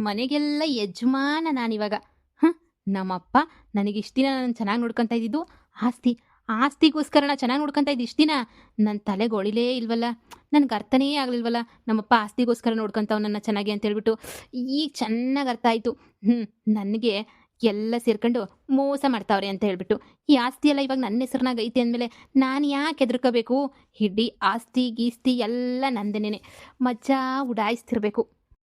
ಮನೆಗೆಲ್ಲ ಯಜಮಾನ ನಾನಿವಾಗ. ಹ್ಞೂ ನಮ್ಮಪ್ಪ ನನಗೆ ಇಷ್ಟು ದಿನ ನಾನು ಚೆನ್ನಾಗಿ ನೋಡ್ಕೊತಾ ಇದ್ದಿದ್ದು ಆಸ್ತಿ ಆಸ್ತಿಗೋಸ್ಕರ ನಾ ಚೆನ್ನಾಗಿ ನೋಡ್ಕೊತಾ ಇದ್ದು ಇಷ್ಟು ದಿನ ನನ್ನ ತಲೆಗೆ ಹೊಳಿಲೇ ಇಲ್ವಲ್ಲ. ನನಗೆ ಅರ್ಥನೇ ಆಗಲಿಲ್ವಲ್ಲ ನಮ್ಮಪ್ಪ ಆಸ್ತಿಗೋಸ್ಕರ ನೋಡ್ಕೊತಾವ್ ನನ್ನ ಚೆನ್ನಾಗಿ ಅಂತ ಹೇಳ್ಬಿಟ್ಟು. ಈಗ ಚೆನ್ನಾಗಿ ಅರ್ಥ ಆಯಿತು. ನನಗೆ ಎಲ್ಲ ಸೇರ್ಕೊಂಡು ಮೋಸ ಮಾಡ್ತಾವ್ರೆ ಅಂತ ಹೇಳ್ಬಿಟ್ಟು. ಈ ಆಸ್ತಿ ಎಲ್ಲ ಇವಾಗ ನನ್ನ ಹೆಸ್ರನಾಗ ಐತೆ ಅಂದಮೇಲೆ ನಾನು ಯಾಕೆ ಹೆದರ್ಕೋಬೇಕು? ಇಡೀ ಆಸ್ತಿ ಗೀಸ್ತಿ ಎಲ್ಲ ನಂದೇನೆ. ಮಜ್ಜಾ ಉಡಾಯಿಸ್ತಿರ್ಬೇಕು.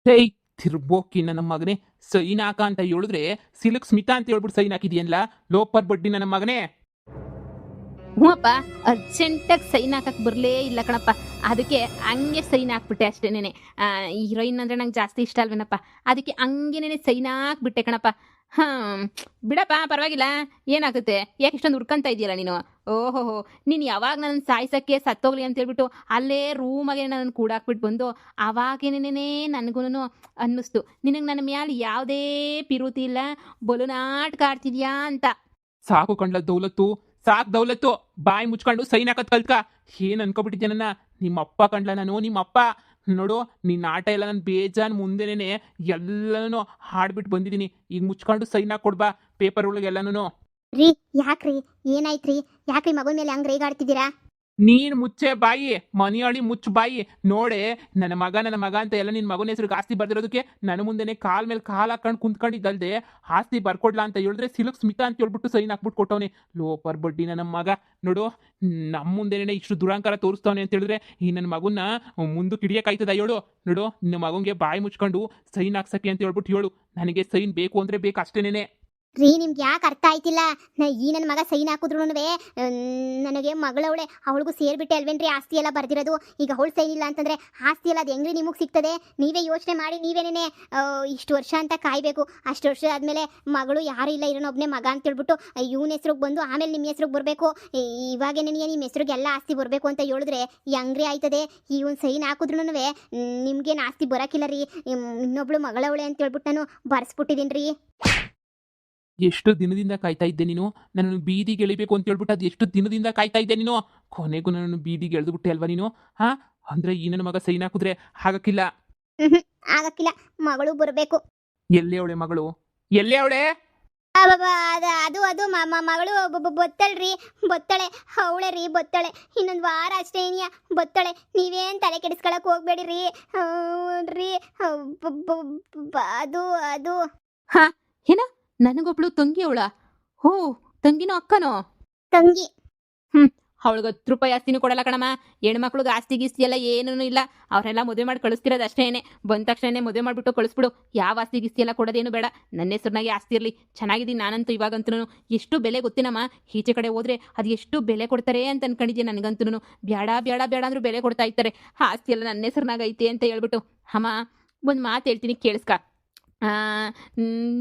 ಹೇಯ್ ತಿರ್ಬೋಕಿ ನನ್ನ ಮಗನೇ, ಸೈನ್ ಹಾಕ ಅಂತ ಹೇಳಿದ್ರೆ ಸಿಲ್ಕ್ ಸ್ಮಿತಾ ಅಂತ ಹೇಳ್ಬಿಟ್ಟು ಸೈನ್ ಹಾಕಿದ್ಯಲ್ಲ ಲೋಪರ್ ಬಡ್ಡಿ ನನ್ನ ಮಗನೇ. ಹ್ಞೂ ಅಪ್ಪ, ಅರ್ಜೆಂಟಾಗಿ ಸೈನ್ ಹಾಕಕ್ಕೆ ಬರಲೇ ಇಲ್ಲ ಕಣಪ್ಪ. ಅದಕ್ಕೆ ಹಂಗೆ ಸೈನ್ ಹಾಕ್ಬಿಟ್ಟೆ ಅಷ್ಟೇನೆ. ಹೀರೋಯಿನ್ ಅಂದರೆ ನಂಗೆ ಜಾಸ್ತಿ ಇಷ್ಟ ಅಲ್ವೇನಪ್ಪ, ಅದಕ್ಕೆ ಹಂಗೇನೆ ಸೈನ್ ಹಾಕ್ಬಿಟ್ಟೆ ಕಣಪ್ಪ. ಬಿಡಪ್ಪ, ಪರವಾಗಿಲ್ಲ, ಏನಾಗುತ್ತೆ? ಯಾಕೆ ಇಷ್ಟೊಂದು ಹುಡ್ಕೊಂತ ಇದೆಯಲ್ಲ ನೀನು? ಓಹೋ, ನೀನು ಯಾವಾಗ ನನ್ನ ಸಾಯ್ಸಕ್ಕೆ ಸತ್ತೋಗ್ಲಿ ಅಂತ ಹೇಳ್ಬಿಟ್ಟು ಅಲ್ಲೇ ರೂಮಾಗೆ ನನ್ನ ಕೂಡಾಕ್ಬಿಟ್ಟು ಬಂದು ಅವಾಗೇನೇನೇ ನನಗೂ ಅನ್ನಿಸ್ತು ನಿನಗೆ ನನ್ನ ಮ್ಯಾಲೆ ಯಾವುದೇ ಪಿರುತಿ ಇಲ್ಲ, ಬಲು ನಾಟಕ ಆಡ್ತಿದ್ಯಾ ಅಂತ. ಸಾಕು ಕಂಡ್ಲ ದೌಲತ್ತು, ಸಾಕು ದೌಲತ್ತು, ಬಾಯಿ ಮುಚ್ಕೊಂಡು ಸೈನ್ ಹಾಕತ್ ಕಲ್ತ್ಕ. ಏನ್ ಅನ್ಕೊಬಿಟ್ಟಿದ್ದೆ ನನ್ನ ನಿಮ್ಮಪ್ಪ ಕಂಡ್ಲ ನಾನು, ನಿಮ್ಮಪ್ಪ. ನೋಡು ನಿನ್ನ ಆಟ ಎಲ್ಲ ನಾನು ಬೇಜಾನ್ ಮುಂದೆನೇ ಎಲ್ಲನೂ ಹಾಡ್ಬಿಟ್ಟು ಬಂದಿದ್ದೀನಿ. ಈಗ ಮುಚ್ಕೊಂಡು ಸೈನ್ ಹಾಕೊಡ್ಬಾ ಪೇಪರ್ ಒಳಗೆಲ್ಲನೂ. ರೀ ಯಾಕ್ರಿ, ಏನಾಯ್ತ್ರಿ? ಯಾಕ್ರಿ ಮಗನ ಮೇಲೆ ಹಂಗ್ ರೇಗಾಡ್ತಿದ್ದೀರಾ? ನೀನ್ ಮುಚ್ಚೆ ಬಾಯಿ, ಮನೆಯೊಳಿ ಮುಚ್ಚು ಬಾಯಿ. ನೋಡೆ ನನ್ನ ಮಗ ಅಂತ ಎಲ್ಲ ನಿನ್ನ ಮಗನ ಹೆಸರಿಗೆ ಆಸ್ತಿ ಬರ್ದಿರೋದಕ್ಕೆ ನನ್ನ ಮುಂದೆನೆ ಕಾಲ್ ಮೇಲೆ ಕಾಲ್ ಹಾಕೊಂಡು ಕುಂತ್ಕೊಂಡಿದ್ದಲ್ದೆ ಆಸ್ತಿ ಬರ್ಕೊಡ್ಲಾ ಅಂತ ಹೇಳಿದ್ರೆ ಸಿಲ್ಕ್ ಸ್ಮಿತಾ ಅಂತ ಹೇಳ್ಬಿಟ್ಟು ಸೈನ್ ಹಾಕ್ಬಿಟ್ಟು ಕೊಟ್ಟವನೆ ಲೋಪರ್ ಬಡ್ಡಿ ನನ್ನ ಮಗ. ನೋಡು ನಮ್ಮ ಮುಂದೆನೇ ಇಷ್ಟು ದುರಾಂಕಾರ ತೋರಿಸ್ತವನೆ ಅಂತ ಹೇಳಿದ್ರೆ ಈ ನನ್ನ ಮಗನ್ನ ಮುಂದಕ್ಕೆ ಹಿಡಿಯೋಕ್ಕಾಯ್ತದ ಹೇಳು? ನೋಡು ನಿನ್ನ ಮಗನಿಗೆ ಬಾಯಿ ಮುಚ್ಕೊಂಡು ಸೈನ್ ಹಾಕ್ಸಕ್ಕೆ ಅಂತ ಹೇಳ್ಬಿಟ್ಟು ಹೇಳು. ನನಗೆ ಸೈನ್ ಬೇಕು ಅಂದ್ರೆ ಬೇಕು ಅಷ್ಟೇನೆ. ರೀ ನಿಮ್ಗೆ ಯಾಕೆ ಅರ್ಥ ಆಯ್ತಿಲ್ಲ? ಈ ನನ್ನ ಮಗ ಸೈನ್ ಹಾಕಿದ್ರು ನನಗೆ ಮಗಳವಳೆ, ಅವಳಿಗೂ ಸೇರ್ಬಿಟ್ಟೆ ಅಲ್ವೇನ್ರಿ ಆಸ್ತಿ ಎಲ್ಲ ಬರ್ದಿರೋದು. ಈಗ ಅವಳು ಸೈನ್ ಇಲ್ಲ ಅಂತಂದ್ರೆ ಆಸ್ತಿ ಎಲ್ಲ ಅದು ಹೆಂಗ್ರಿ ನಿಮಗೆ ಸಿಗ್ತದೆ? ನೀವೇ ಯೋಚನೆ ಮಾಡಿ. ನೀವೇನೇ ಇಷ್ಟು ವರ್ಷ ಅಂತ ಕಾಯಬೇಕು, ಅಷ್ಟು ವರ್ಷ ಆದಮೇಲೆ ಮಗಳು ಯಾರು ಇಲ್ಲ, ಇರೋನೊಬ್ಬನೇ ಮಗ ಅಂತ ಹೇಳ್ಬಿಟ್ಟು ಇವನ ಹೆಸ್ರಿಗೆ ಬಂದು ಆಮೇಲೆ ನಿಮ್ಮ ಹೆಸ್ರಿಗೆ ಬರಬೇಕು. ಇವಾಗೇನೇ ನಿಮ್ಮ ಹೆಸ್ರಿಗೆ ಎಲ್ಲ ಆಸ್ತಿ ಬರಬೇಕು ಅಂತ ಹೇಳಿದ್ರೆ ಹೆಂಗ್ರಿ ಆಯ್ತದೆ? ಈ ಒಂದು ಸೈನ್ ಹಾಕಿದ್ರು ನಿಮ್ಗೇನು ಆಸ್ತಿ ಬರೋಕ್ಕಿಲ್ಲ ರೀ. ಇನ್ನೊಬ್ಳು ಮಗಳವಳೆ ಅಂತ ಹೇಳ್ಬಿಟ್ಟು ನಾನು ಬರ್ಸ್ಬಿಟ್ಟಿದ್ದೀನಿ ರೀ. ಎಷ್ಟು ದಿನದಿಂದ ಕಾಯ್ತಾ ಇದ್ದೆ ನೀನು ನನ್ನನ್ನು ಬೀದಿಗೆ ಎಳಿಬೇಕು ಅಂತ ಹೇಳ್ಬಿಟ್ಟು? ಅದು ಎಷ್ಟು ದಿನದಿಂದ ಕಾಯ್ತಾ ಇದ್ದೆ ನೀನು? ಕೊನೆಗೂ ನನ್ನನ್ನು ಬೀದಿಗೆ ಎಳೆದುಬಿಟ್ಟೆ ಅಲ್ವಾ ನೀನು? ಅಂದ್ರೆ ಈ ನನ್ನ ಮಗ ಸೈನ್ ಹಾಕಿದ್ರೆ ಆಗಕ್ಕಿಲ್ಲ. ಆಗಕ್ಕಿಲ್ಲ, ಮಗಳು ಬರಬೇಕು. ಎಲ್ಲೇ ಅವಳೆ ಮಗಳು? ಎಲ್ಲೇ ಅವಳೆ? ಅದು ಅದು ಮಗಳು ಬೊತ್ತಳ್ರಿ, ಬೊತ್ತಳೆ, ಅವಳೆ ರೀ, ಬೊತ್ತಳೆ. ಇನ್ನೊಂದು ವಾರ ಅಷ್ಟೇ ಬೊತ್ತಳೆ. ನೀವೇನು ತಲೆ ಕೆಡಿಸ್ಕೊಳಕ್ ಹೋಗ್ಬೇಡಿ ರೀ. ಅದು ಅದು ಏನ ನನಗೊಬ್ಳು ತಂಗಿ ಅವಳ? ಹೋ, ತಂಗಿನೋ ಅಕ್ಕನೋ? ತಂಗಿ. ಅವಳಿಗೆ 10 ರೂಪಾಯಿ ಆಸ್ತಿನೂ ಕೊಡಲ್ಲ ಕಣಮ್ಮ. ಹೆಣ್ಮಕ್ಳಿಗೆ ಆಸ್ತಿ ಗೀಸ್ತಿ ಎಲ್ಲ ಏನೂ ಇಲ್ಲ. ಅವರೆಲ್ಲ ಮದುವೆ ಮಾಡಿ ಕಳಿಸ್ತಿರೋದು ಅಷ್ಟೇನೆ. ಬಂದ ತಕ್ಷಣ ಮದುವೆ ಮಾಡಿಬಿಟ್ಟು ಕಳಿಸ್ಬಿಡು. ಯಾವ ಆಸ್ತಿ ಗೀಸ್ತಿ ಎಲ್ಲ ಕೊಡೋದೇನು ಬೇಡ. ನನ್ನ ಹೆಸರಿನಾಗೆ ಆಸ್ತಿ ಇರಲಿ. ಚೆನ್ನಾಗಿದ್ದೀನಿ ನಾನಂತೂ. ಇವಾಗಂತೂ ಎಷ್ಟು ಬೆಲೆ ಗೊತ್ತಿನಮ್ಮ. ಈಚೆ ಕಡೆ ಹೋದ್ರೆ ಅದು ಎಷ್ಟು ಬೆಲೆ ಕೊಡ್ತಾರೆ ಅಂತ ಅನ್ಕೊಂಡಿದ್ದೆ. ನನಗಂತೂ ಬೇಡ ಬೇಡ ಬೇಡ ಅಂದ್ರೂ ಬೆಲೆ ಕೊಡ್ತಾ ಇರ್ತಾರೆ. ಆಸ್ತಿ ಎಲ್ಲ ನನ್ನ ಹೆಸರಿನಾಗ ಐತೆ ಅಂತ ಹೇಳ್ಬಿಟ್ಟು. ಅಮ್ಮ, ಒಂದು ಮಾತು ಹೇಳ್ತೀನಿ ಕೇಳಿಸ್ಕ.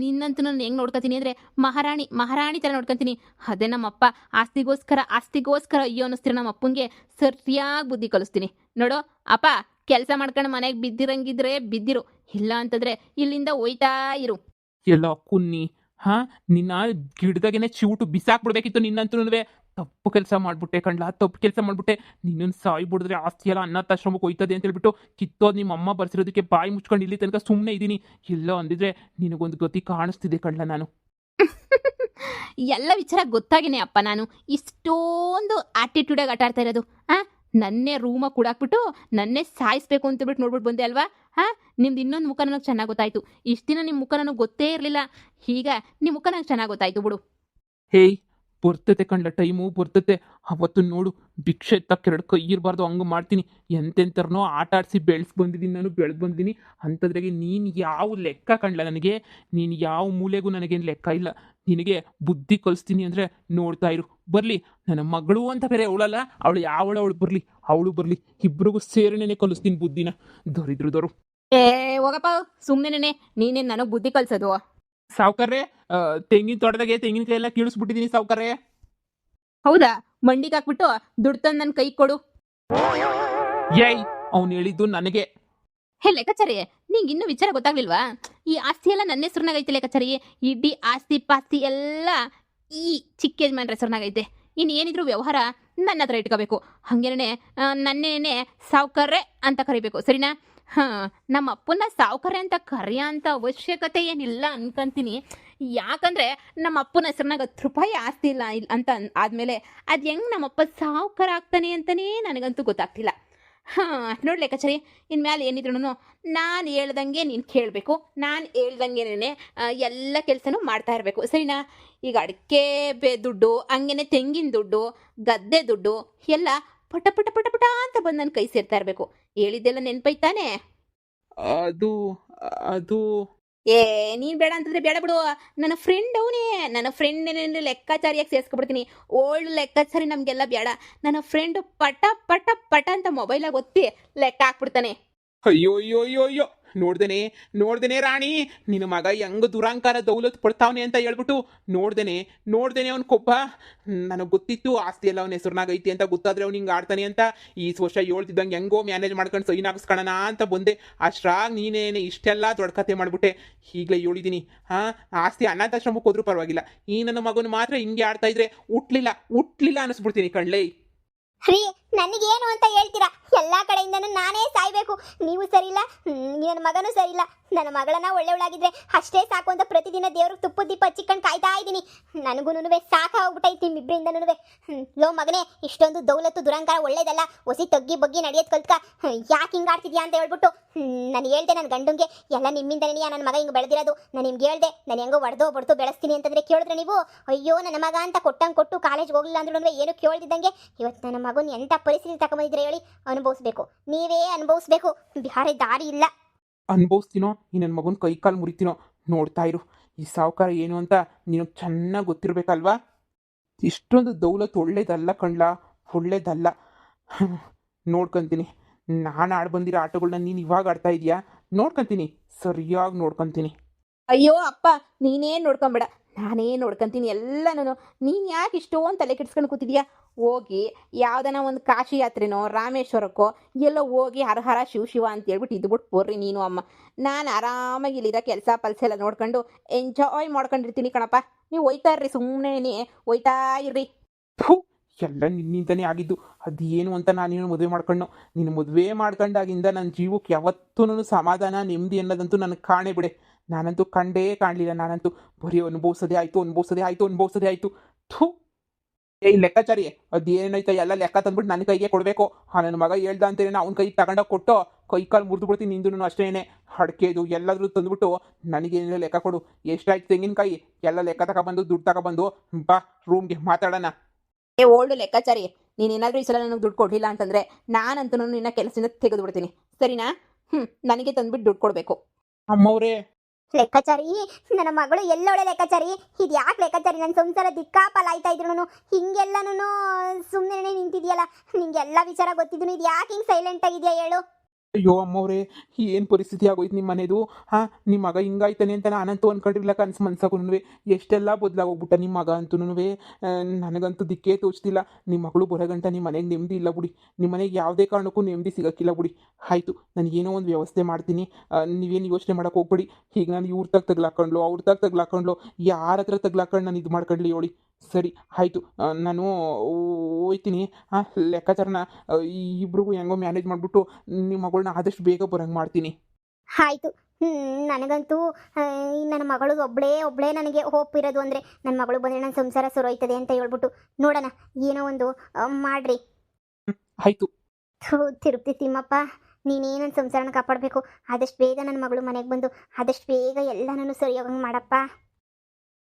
ನಿನ್ನಂತೂ ನಾನು ಹೆಂಗೆ ನೋಡ್ಕೊತೀನಿ ಅಂದರೆ ಮಹಾರಾಣಿ ಥರ ನೋಡ್ಕೊತೀನಿ. ಅದೇ ನಮ್ಮಪ್ಪ ಆಸ್ತಿಗೋಸ್ಕರ ಅಯ್ಯೋ ಅನ್ನಿಸ್ತೀರ ನಮ್ಮ ಅಪ್ಪಂಗೆ ಸರಿಯಾಗಿ ಬುದ್ಧಿ ಕಲಿಸ್ತೀನಿ. ನೋಡು ಅಪ್ಪ, ಕೆಲಸ ಮಾಡ್ಕೊಂಡು ಮನೆಗೆ ಬಿದ್ದಿರಂಗಿದ್ರೆ ಬಿದ್ದಿರು, ಇಲ್ಲ ಅಂತಂದ್ರೆ ಇಲ್ಲಿಂದ ಹೋಯ್ತಾ ಇರು. ಎಲ್ಲ ಕುನ್ನಿ ನಿನ್ನ ಗಿಡದಾಗೇನೆ ಚಿವುಟು ಬಿಸಾಕ್ಬಿಡ್ಬೇಕಿತ್ತು. ನಿನ್ನಂತೂ ತಪ್ಪು ಕೆಲಸ ಮಾಡ್ಬಿಟ್ಟೆ ಕಣ್ಲಾ, ತಪ್ಪು ಕೆಲಸ ಮಾಡ್ಬಿಟ್ಟೆ. ನಿನ್ನನ್ನು ಸಾಯ್ಬಿಡಿದ್ರೆ ಆಸ್ತಿ ಎಲ್ಲ ಅನಾಥಾಶ್ರಮಕ್ಕೆ ಹೋಯ್ತದೆ ಅಂತ ಹೇಳ್ಬಿಟ್ಟು ಕಿತ್ತೋದು ನಿಮ್ಮ ಅಮ್ಮ ಬರ್ಸಿರೋದಕ್ಕೆ ಬಾಯಿ ಮುಚ್ಕೊಂಡು ಇಲ್ಲಿ ತನಕ ಸುಮ್ಮನೆ ಇದ್ದೀನಿ. ಇಲ್ಲ ಅಂದಿದ್ರೆ ನಿನಗೊಂದು ಗತಿ ಕಾಣಿಸ್ತಿದೆ ಕಣ್ಲಾ ನಾನು. ಎಲ್ಲ ವಿಚಾರ ಗೊತ್ತಾಗಿನೇ ಅಪ್ಪ ನಾನು ಇಷ್ಟೊಂದು ಆಟಿಟ್ಯೂಡಾಗಿ ಆಟ ಆಡ್ತಾ ಇರೋದು. ನನ್ನೇ ರೂಮಾಗಿ ಕೂಡಾಕ್ಬಿಟ್ಟು ನನ್ನೇ ಸಾಯಿಸ್ಬೇಕು ಅಂತ ಬಿಟ್ಟು ನೋಡ್ಬಿಟ್ಟು ಬಂದೆ ಅಲ್ವಾ? ನಿಮ್ದು ಇನ್ನೊಂದು ಮುಖ ನನಗೆ ಚೆನ್ನಾಗಿ ಗೊತ್ತಾಯ್ತು. ಇಷ್ಟು ದಿನ ನಿಮ್ಮ ಮುಖ ನನಗೆ ಗೊತ್ತೇ ಇರಲಿಲ್ಲ. ಈಗ ನಿಮ್ಮ ಮುಖ ನನಗೆ ಚೆನ್ನಾಗಿ ಗೊತ್ತಾಯ್ತು ಬಿಡು. ಹೇಯ್, ಬರ್ತತೆ ಕಣ್ಲ, ಟೈಮು ಬರ್ತತೆ. ಅವತ್ತು ನೋಡು ಭಿಕ್ಷೆ ಎತ್ತಕ್ಕೆ 2 ಕೈ ಇರಬಾರ್ದು ಹಂಗೆ ಮಾಡ್ತೀನಿ. ಎಂತೆಂಥರನೋ ಆಟ ಆಡಿಸಿ ಬೆಳೆಸಿ ಬಂದಿದ್ದೀನಿ ನಾನು, ಬೆಳೆದು ಬಂದಿದ್ದೀನಿ. ಅಂಥದ್ರಾಗೆ ನೀನು ಯಾವ ಲೆಕ್ಕ ಕಣ್ಲ ನನಗೆ? ನೀನು ಯಾವ ಮೂಲೆಗೂ ನನಗೇನು ಲೆಕ್ಕ ಇಲ್ಲ. ನಿನಗೆ ಬುದ್ಧಿ ಕಲಿಸ್ತೀನಿ ಅಂದರೆ ನೋಡ್ತಾ ಇರು. ಬರಲಿ ನನ್ನ ಮಗಳು ಅಂತ ಬೇರೆ ಅವಳಲ್ಲ, ಅವಳು ಅವಳು ಬರಲಿ, ಇಬ್ಬರಿಗೂ ಸೇರಿನೇ ಕಲಿಸ್ತೀನಿ ಬುದ್ಧಿನ. ದರಿದ್ರದವರು. ಹೋಗಪ್ಪ, ಸುಮ್ಮನೆ ನೀನೇನು ನನಗೆ ಬುದ್ಧಿ ಕಲಿಸೋದು? ಸಾವುಕಾರ್ರೆ, ತೆಂಗಿನ ತೋಟದಾಗೆ ತೆಂಗಿನಕಾಯಿ ಎಲ್ಲ ಕೀಳಿಸ್ಬಿಟ್ಟಿದ್ದೀನಿ ಸಾವುಕಾರ್ರೆ. ಹೌದಾ? ಮಂಡಿಗೆ ಹಾಕ್ಬಿಟ್ಟು ದುಡ್ಡು ತಂದು ನನ್ನ ಕೈ ಕೊಡು. ಏಯ್, ಅವ್ನು ಹೇಳಿದ್ದು ನನಗೆ. ಹೇ ಲೆಕ್ಕಾಚಾರಿ, ನಿಂಗೆ ಇನ್ನೂ ವಿಚಾರ ಗೊತ್ತಾಗ್ಲಿಲ್ವಾ? ಈ ಆಸ್ತಿ ಎಲ್ಲ ನನ್ನ ಹೆಸ್ರನಾಗೈತೆ ಲೆಕ್ಕಾಚಾರಿ. ಇಡೀ ಆಸ್ತಿ ಪಾಸ್ತಿ ಎಲ್ಲ ಈ ಚಿಕ್ಕ ಯಜಮಾನ್ರ ಹೆಸ್ರನಾಗೈತೆ. ಇನ್ನು ಏನಿದ್ರು ವ್ಯವಹಾರ ನನ್ನ ಹತ್ರ ಇಟ್ಕೋಬೇಕು. ಹಾಗೇನೆ ನನ್ನೇನೆ ಸಾವುಕಾರ್ರೆ ಅಂತ ಕರಿಬೇಕು, ಸರಿನಾ? ನಮ್ಮ ಅಪ್ಪನ ಸಾವುಕಾರ ಅಂತ ಕರೆಯೋ ಅಂತ ಅವಶ್ಯಕತೆ ಏನಿಲ್ಲ ಅನ್ಕೊಂತೀನಿ. ಯಾಕಂದರೆ ನಮ್ಮ ಅಪ್ಪನ ಹೆಸ್ರನಾಗ 10 ರೂಪಾಯಿ ಆಸ್ತಿ ಇಲ್ಲ ಅಂತ ಆದಮೇಲೆ ಅದು ಹೆಂಗೆ ನಮ್ಮಪ್ಪ ಸಾವುಕಾರ ಆಗ್ತಾನೆ ಅಂತಲೇ ನನಗಂತೂ ಗೊತ್ತಾಗ್ತಿಲ್ಲ. ನೋಡಿ ಲೆಕ್ಕಾಚಾರಿ, ಇನ್ಮೇಲೆ ಏನಿದ್ರು ನಾನು ಹೇಳ್ದಂಗೆ ನೀನು ಕೇಳಬೇಕು, ನಾನು ಹೇಳ್ದಂಗೆನೇ ಎಲ್ಲ ಕೆಲಸನೂ ಮಾಡ್ತಾ ಇರಬೇಕು, ಸರಿನಾ? ಈಗ ಅಡಿಕೆ ದುಡ್ಡು, ಹಂಗೇನೆ ತೆಂಗಿನ ದುಡ್ಡು, ಗದ್ದೆ ದುಡ್ಡು ಎಲ್ಲ ಪಟ ಪಟ ಪಟ ಪಟ ಅಂತ ಬಂದು ನನ್ನ ಕೈ ಸೇರ್ತಾ ಇರಬೇಕು. ಹೇಳಿದ್ದೆಲ್ಲ ನೆನ್ಪೈತಾನೆ? ಅದು ಅದು ಏ ನೀನು ಬೇಡ ಅಂತಂದ್ರೆ ಬೇಡ ಬಿಡು. ನನ್ನ ಫ್ರೆಂಡ್ ಅವನೇ, ನನ್ನ ಫ್ರೆಂಡ್ ಲೆಕ್ಕಾಚಾರಿಯಾಗಿ ಸೇರಿಸ್ಕೊಬಿಡ್ತೀನಿ. ಓಲ್ಡ್ ಲೆಕ್ಕಾಚಾರಿ ನಮಗೆಲ್ಲ ಬೇಡ. ನನ್ನ ಫ್ರೆಂಡು ಪಟ ಪಟ ಪಟ ಅಂತ ಮೊಬೈಲಾಗ ಒತ್ತಿ ಲೆಕ್ಕ ಹಾಕ್ಬಿಡ್ತಾನೆ. ಅಯ್ಯೋ ಅಯ್ಯೋ ಅಯ್ಯೋ ಅಯ್ಯೋ, ನೋಡ್ದೇನೆ ರಾಣಿ, ನಿನ್ನ ಮಗ ಹೆಂಗ ದುರಾಂಕಾರ ದೌಲತ್ ಪಡ್ತಾವನೆ ಅಂತ ಹೇಳ್ಬಿಟ್ಟು ನೋಡ್ದೇನೆ ಅವ್ನ ಕೊಬ್ಬ. ನನಗೆ ಗೊತ್ತಿತ್ತು ಆಸ್ತಿ ಎಲ್ಲ ಅವ್ನ ಹೆಸರ್ನಾಗ ಐತಿ ಅಂತ, ಗೊತ್ತಾದ್ರೆ ಅವ್ನು ಹಿಂಗೆ ಆಡ್ತಾನೆ ಅಂತ. ಈ ವರ್ಷ ಹೇಳ್ತಿದ್ದಂಗೆ ಹೆಂಗೋ ಮ್ಯಾನೇಜ್ ಮಾಡ್ಕೊಂಡು ಸೈನ್ ಹಾಕಿಸ್ಕೊಳ್ಳೋಣ ಅಂತ ಬಂದೆ. ಅಷ್ಟ್ರಾಗ ನೀನೇನೆ ಇಷ್ಟೆಲ್ಲ ದೊಡ್ಡ ಕತೆ ಮಾಡ್ಬಿಟ್ಟೆ. ಈಗಲೇ ಹೇಳಿದ್ದೀನಿ, ಆಸ್ತಿ ಅನಾಥಾಶ್ರಮಕ್ಕೆ ಹೋದ್ರೂ ಪರವಾಗಿಲ್ಲ, ಈ ನನ್ನ ಮಗನ ಮಾತ್ರ ಹಿಂಗೆ ಆಡ್ತಾ ಇದ್ರೆ ಹುಟ್ಲಿಲ್ಲ ಅನ್ನಿಸ್ಬಿಡ್ತೀನಿ ಕಣ್ಲೇ. ರೀ, ನನಗೇನು ಅಂತ ಹೇಳ್ತೀರಾ? ಎಲ್ಲ ಕಡೆಯಿಂದನೂ ನಾನೇ ಸಾಯ್ಬೇಕು. ನೀವು ಸರಿಯಿಲ್ಲ, ನನ್ನ ಮಗನೂ ಸರಿಯಿಲ್ಲ. ನನ್ನ ಮಗಳನ್ನ ಒಳ್ಳೆಯವಳಾಗಿದ್ರೆ ಅಷ್ಟೇ ಸಾಕು ಅಂತ ಪ್ರತಿದಿನ ದೇವ್ರಿಗೆ ತುಪ್ಪದ ದೀಪ ಹಚ್ಚಿಕೊಂಡು ಕಾಯ್ತಾ ಇದ್ದೀನಿ. ನನಗೂ ಸಾಕಾಗ್ಬಿಟ್ಟೈತಿ ನಿಮ್ಮಿಬ್ಬರಿಂದನೂ. ಲೋ ಮಗನೇ, ಇಷ್ಟೊಂದು ದೌಲತ್ತು ದುರಂಕಾರ ಒಳ್ಳೇದಲ್ಲ. ಹೊಸಿ ತಗ್ಗಿ ಬಗ್ಗಿ ನಡೆಯೋದು ಕಲ್ತ್ಕ. ಯಾಕೆ ಹಿಂಗೆ ಆಡ್ತಿದ್ಯಾ ಅಂತ ಹೇಳ್ಬಿಟ್ಟು ನಾನು ಹೇಳ್ದೆ ನನ್ನ ಗಂಡಂಗೆ, ಎಲ್ಲ ನಿಮ್ಮಿಂದನೇ ನನ್ನ ಮಗ ಹಿಂಗೆ ಬೆಳೆದಿರೋದು. ನಾನು ನಿಮ್ಗೆ ಹೇಳ್ದೆ, ನಾನು ಹೆಂಗೋ ಹೊಡೆದು ಬೆಳೆಸ್ತೀನಿ ಅಂತಂದರೆ ಕೇಳಿದ್ರೆ ನೀವು ಅಯ್ಯೋ ನನ್ನ ಮಗ ಅಂತ ಕೊಟ್ಟು ಕಾಲೇಜ್ಗೆ ಹೋಗಲಿಲ್ಲ ಅಂದ್ರೂ ಏನು ಕೇಳ್ದಿದ್ದಂಗೆ ಇವತ್ತು ನನ್ನ ಮಗನ ಎಂಥ ಪರಿಸ್ಥಿತಿ ತಗೊಂಬಂದಿದ್ರೆ ಹೇಳಿ? ಅನುಭವಿಸ್ಬೇಕು, ನೀವೇ ಅನುಭವಿಸ್ಬೇಕು, ಬೇರೆ ದಾರಿ ಇಲ್ಲ. ಅನುಭವಿಸ್ತೀನೋ ಈ ನನ್ನ ಮಗನ ಕೈ ಕಾಲು ಮುರಿತೀನೋ ನೋಡ್ತಾ ಇರು. ಈ ಸಾವುಕಾರ ಏನು ಅಂತ ನಿನಗೆ ಚೆನ್ನಾಗಿ ಗೊತ್ತಿರಬೇಕಲ್ವಾ? ಇಷ್ಟೊಂದು ದೌಲತ್ ಒಳ್ಳೇದಲ್ಲ ಕಣ್ಲಾ, ಒಳ್ಳೇದಲ್ಲ. ನೋಡ್ಕೊತೀನಿ, ನಾನು ಆಡ್ ಬಂದಿರೋ ಆಟಗಳನ್ನ ನೀನು ಇವಾಗ ಆಡ್ತಾ ಇದೀಯಾ? ನೋಡ್ಕೊತೀನಿ, ಸರಿಯಾಗಿ ನೋಡ್ಕೊತೀನಿ. ಅಯ್ಯೋ ಅಪ್ಪ, ನೀನೇ ನೋಡ್ಕೊಂಬೇಡ, ನಾನೇ ನೋಡ್ಕೊಂತೀನಿ ಎಲ್ಲನೂ. ನೀನು ಯಾಕೆ ಇಷ್ಟೊಂದು ತಲೆ ಕೆಡ್ಸ್ಕೊಂಡು ಕೂತಿದ್ಯಾ? ಹೋಗಿ ಯಾವುದನ ಒಂದು ಕಾಶಿ ಯಾತ್ರೆನೋ ರಾಮೇಶ್ವರಕ್ಕೋ ಎಲ್ಲೋ ಹೋಗಿ ಹರ ಹರ ಶಿವ ಅಂತ ಹೇಳ್ಬಿಟ್ಟು ಇದ್ಬಿಟ್ಟು ಬರ್ರಿ ನೀನು ಅಮ್ಮ. ನಾನು ಆರಾಮಾಗಿ ಇಲ್ಲಿರೋ ಕೆಲಸ ಪಲ್ಸ ಎಲ್ಲ ನೋಡ್ಕೊಂಡು ಎಂಜಾಯ್ ಮಾಡ್ಕೊಂಡಿರ್ತೀನಿ ಕಣಪ್ಪ. ನೀವು ಹೋಯ್ತಾ ಇರ್ರಿ, ಸುಮ್ಮನೆ ಹೋಯ್ತಾ ಇರ್ರಿ. ಎಲ್ಲ ನಿನ್ನಿಂದನೇ ಆಗಿದ್ದು. ಅದೇನು ಅಂತ ನಾನೇನು ಮದುವೆ ಮಾಡ್ಕೊಂಡು, ನೀನು ಮದುವೆ ಮಾಡ್ಕೊಂಡಾಗಿಂದ ನನ್ನ ಜೀವಕ್ಕೆ ಯಾವತ್ತೂ ಸಮಾಧಾನ ನೆಮ್ಮದಿ ಅನ್ನೋದಂತೂ ನನಗೆ ಕಾಣೇ ಬಿಡೆ. ನಾನಂತೂ ಕಂಡೇ ಕಾಣಲಿಲ್ಲ. ನಾನಂತೂ ಬರೀ ಅನುಭವಿಸೋದೇ ಆಯಿತು. ಥೂ, ಏ ಲೆಕ್ಕಾಚಾರಿ, ಅದೇನೈತೆ ಎಲ್ಲ ಲೆಕ್ಕ ತಂದ್ಬಿಟ್ಟು ನನ್ನ ಕೈಗೆ ಕೊಡಬೇಕು. ನನ್ನ ಮಗ ಹೇಳ್ದ ಅಂತೇನೆ ಅವ್ನ ಕೈಗೆ ತಗೊಂಡೋಗಿ ಕೊಟ್ಟು ಕೈ ಕಾಲು ಮುರಿದು ಬಿಡ್ತೀನಿ. ನಿಂದು ಅಷ್ಟೇನೆ ಅಡಿಕೆದು ಎಲ್ಲಾದ್ರೂ ತಂದುಬಿಟ್ಟು ನನಗೇನಿಲ್ಲ ಲೆಕ್ಕ ಕೊಡು. ಎಷ್ಟಾಯ್ತು ತೆಂಗಿನಕಾಯಿ ಎಲ್ಲ ಲೆಕ್ಕ ತಗೊಬಂದು ದುಡ್ಡು ತಗೊಬಂದು ಬಾ ರೂಮ್ಗೆ ಮಾತಾಡೋಣ. ಏ ಓಲ್ಡ್ ಲೆಕ್ಕಾಚಾರಿ, ನೀನೇನಾದರೂ ಈ ಸಲ ನನಗೆ ದುಡ್ಡು ಕೊಡಲಿಲ್ಲ ಅಂತಂದರೆ ನಾನಂತೂ ನಿನ್ನ ಕೆಲಸದಿಂದ ತೆಗೆದುಬಿಡ್ತೀನಿ, ಸರಿನಾ? ನನಗೆ ತಂದುಬಿಟ್ಟು ದುಡ್ಡು ಕೊಡಬೇಕು. ಅಮ್ಮವ್ರೆ, ಲೆಕ್ಕಾಚಾರಿ, ನನ್ನ ಮಗಳು ಎಲ್ಲೊಳೆ ಲೆಕ್ಕಾಚಾರಿ. ಇದು ಯಾಕೆ ಲೆಕ್ಕಾಚಾರಿ? ನನ್ನ ಸಂಸಾರ ದಿಕ್ಕಾಪಾಲ ಆಯ್ತಾ ಇದ್ರು ಹಿಂಗೆಲ್ಲನೂ ಸುಮ್ಮನೆ ನಿಂತಿದ್ಯಲ್ಲ. ನಿಂಗೆಲ್ಲ ವಿಚಾರ ಗೊತ್ತಿದ್ರು ಇದು ಯಾಕೆ ಹಿಂಗೆ ಸೈಲೆಂಟ್ ಆಗಿದೆಯಾ ಹೇಳು? ಅಯ್ಯೋ ಅಮ್ಮವ್ರೆ, ಏನು ಪರಿಸ್ಥಿತಿ ಆಗೋಯ್ತು ನಿಮ್ಮ ಮನೆದು. ನಿಮ್ಮ ಮಗ ಹಿಂಗಾಯ್ತಾನೆ ಅಂತ ನಾನಂತೂ ಅಂದ್ಕೊಂಡಿರ್ಲಿಲ್ಲ ಕನ್ಸು ಮನ್ಸಾಗೂ. ಎಷ್ಟೆಲ್ಲ ಬದಲಾಗೋಗ್ಬಿಟ್ಟ ನಿಮ್ಮ ಮಗ ಅಂತೂ. ನನಗಂತೂ ದಿಕ್ಕೇ ತೋಚ್ತಿಲ್ಲ. ನಿಮ್ಮ ಮಗಳು ಬರೋಗಂಟ ನಿಮ್ಮ ಮನೆಗೆ ನೆಮ್ಮದಿ ಇಲ್ಲ ಬಿಡಿ. ನಿಮ್ಮ ಮನೆಗೆ ಯಾವುದೇ ಕಾರಣಕ್ಕೂ ನೆಮ್ಮದಿ ಸಿಗೋಕ್ಕಿಲ್ಲ ಬಿಡಿ. ಆಯಿತು, ನನಗೇನೋ ಒಂದು ವ್ಯವಸ್ಥೆ ಮಾಡ್ತೀನಿ, ನೀವೇನು ಯೋಚನೆ ಮಾಡೋಕೆ ಹೋಗ್ಬೇಡಿ. ಈಗ ನಾನು ಇವ್ರ ತಗ್ಲಾಕೊಂಡ್ಲು ಅವ್ರ ತಗ್ಲಾಕೊಂಡ್ಲು ಯಾರ ಹತ್ರ ತಗ್ಲಾಕೊಂಡು ನಾನು ಇದು ಮಾಡ್ಕೊಂಡ್ಲಿ ಹೇಳಿ? ಸರಿ ಆಯಿತು, ನಾನು ಹೋಯ್ತೀನಿ. ಲೆಕ್ಕಾಚಾರನ ಇಬ್ರಿಗೂ ಹೆಂಗೋ ಮ್ಯಾನೇಜ್ ಮಾಡಿಬಿಟ್ಟು ನಿಮ್ಮ ಮಗಳನ್ನ ಆದಷ್ಟು ಬೇಗ ಬರಂಗೆ ಮಾಡ್ತೀನಿ. ಆಯಿತು. ನನಗಂತೂ ನನ್ನ ಮಗಳು ಒಬ್ಬಳೇ ನನಗೆ ಹೋಪ್ ಇರೋದು ಅಂದರೆ ನನ್ನ ಮಗಳು ಬಂದರೆ ನನ್ನ ಸಂಸಾರ ಸುರೋಯ್ತದೆ ಅಂತ ಹೇಳ್ಬಿಟ್ಟು ನೋಡೋಣ, ಏನೋ ಒಂದು ಮಾಡ್ರಿ. ಆಯಿತು. ತಿರುಪ್ತಿ ತಿಮ್ಮಪ್ಪ, ನೀನೇ ನನ್ನ ಸಂಸಾರನ ಕಾಪಾಡಬೇಕು. ಆದಷ್ಟು ಬೇಗ ನನ್ನ ಮಗಳು ಮನೆಗೆ ಬಂದು ಆದಷ್ಟು ಬೇಗ ಎಲ್ಲನೂ ಸರಿಯಾಗಂಗೆ ಮಾಡಪ್ಪ.